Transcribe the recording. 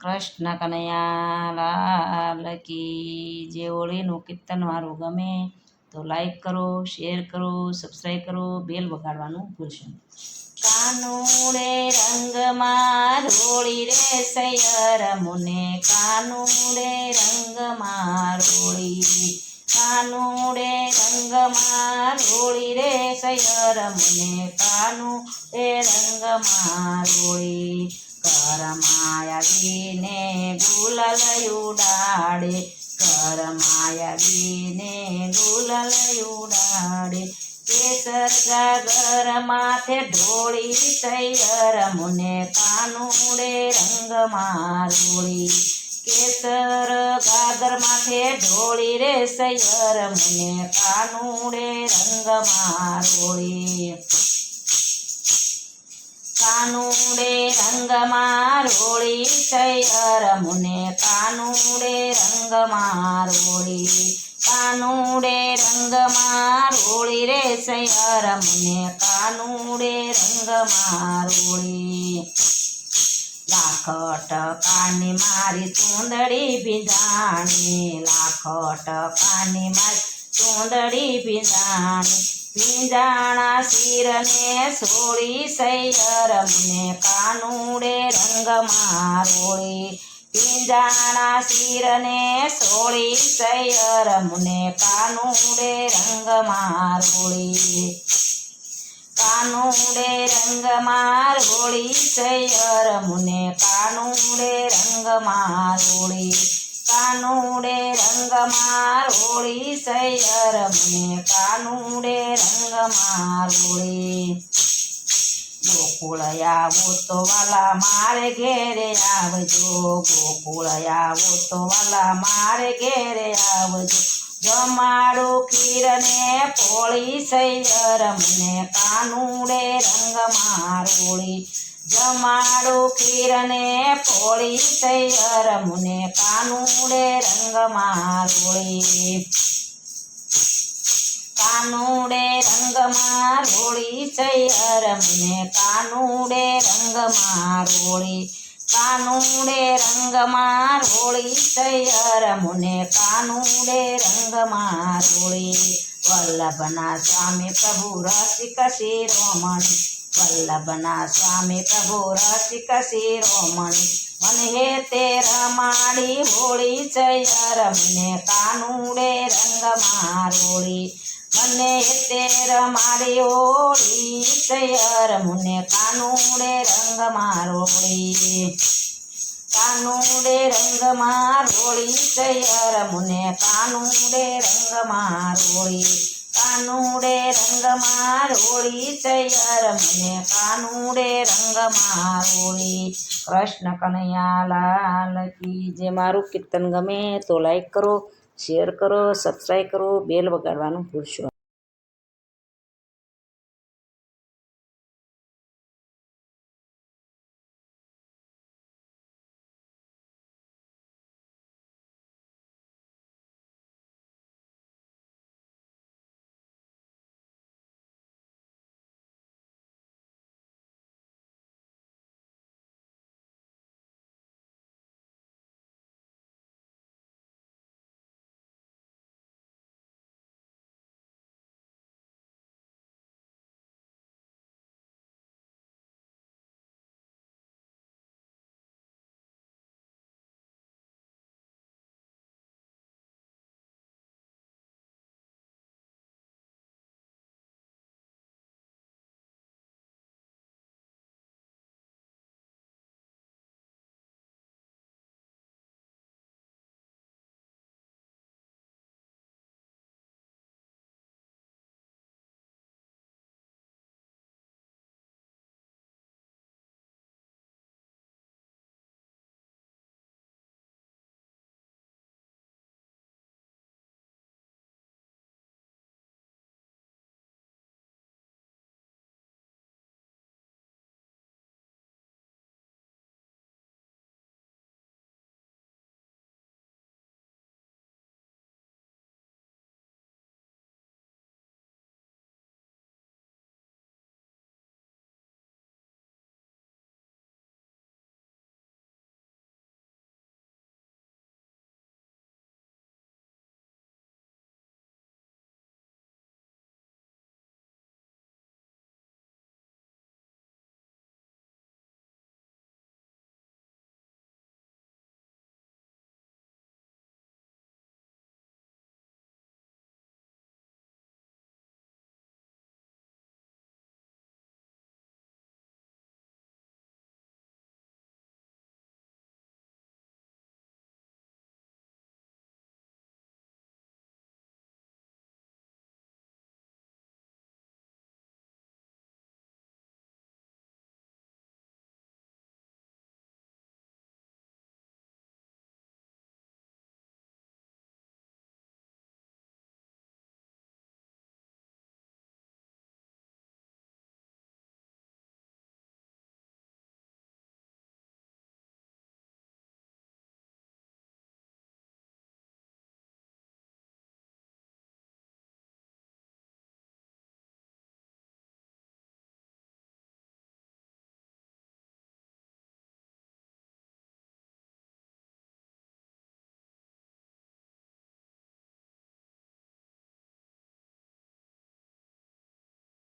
કૃષ્ણ કનૈયા લાલ કી જે. હોળીનું કીર્તન મારું ગમે તો લાઈક કરો, શેર કરો, સબસ્ક્રાઈબ કરો, બેલ વગાડવાનું ભૂલશો નહીં. કાનુડે રંગમાં રોળી રે સૈયર મુને, કાનુડે રંગમાં રોળી, કાનુડે રંગમાં રોળી રે સૈયર મુને, કાનુડે રંગમાં રોળી. કરમાયાવીને ગુલાલ ઉડાડે, કરમાયાવીને ગુલાલ ઉડાડે. કેસર ગાગર માથે ઢોળી સૈયર મુને, કાનુડે રંગમાં રોળી. કેસર ગાગર માથે ઢોળી રે સૈયર મુને, કાનુડે રંગમાં રોળી. કાનુડે રંગમાં રોળી સૈયર મુને, કાનુડે રંગમાં રોળી. કાનુડે રંગમાં રોળી રે સૈયર મુને, કાનુડે રંગમાં રોળી. લાખ ટકાની મારી ચૂંદડી ભીંજાણી, લાખ ટકાની મારી ચૂંદડી ભીંજાણી. ભીંજાણા શિરને સોળી સૈયર મુને, કાનુડે રંગમાં રોળી. ભીંજાણા શિરને સોળી સૈયર મુને, કાનુડે રંગમાં રોળી. કાનુડે રંગમાં રોળી સૈયર મુને, કાનુડે રંગમાં રોળી. કાનુડે રંગમાં રોળી સૈયર મુને, કાનુડે રંગમાં રોળી. ગોકુળ આવો તો વાલા મારે ઘેરે આવજો, ગોકુળ આવો તો વાલા મારે ઘેરે આવજો. જમાડું ખીરને પોળી સૈયર મુને, કાનુડે રંગમાં રોળી. જમાડું ખીરને પોળી સૈયર મુને, કાનુડે રંગમાં રોળી. કાનુડે રંગમાં રોળી સૈયર મુને, કાનુડે રંગમાં રોળી. કાનુડે રંગમાં રોળી સૈયર મુને, કાનુડે રંગમાં રોળી. વલ્લભના સ્વામી પ્રભુ રસિક શિરોમણી, વલ્લભના સ્વામી પ્રભુ રસિક શિરોમણી. મને હે તે રમાડી હોળી સૈયર મુને, કાનુડે રંગમાં રોળી. મને હે તે રમાડી હોળી સૈયર મુને, કાનુડે રંગમાં રોળી. કાનુડે રંગમાં રોળી સૈયર મુને, કાનુડે રંગમાં રોળી. કાનુડે રંગમાં રોળી સૈયર મુને, કાનુડે રંગમાં રોળી. કૃષ્ણ કનૈયા લાલ કી જે. મારું કીર્તન ગમે તો લાઈક કરો, શેર કરો, સબસ્ક્રાઈબ કરો, બેલ વગાડવાનું ભૂલશો નહીં.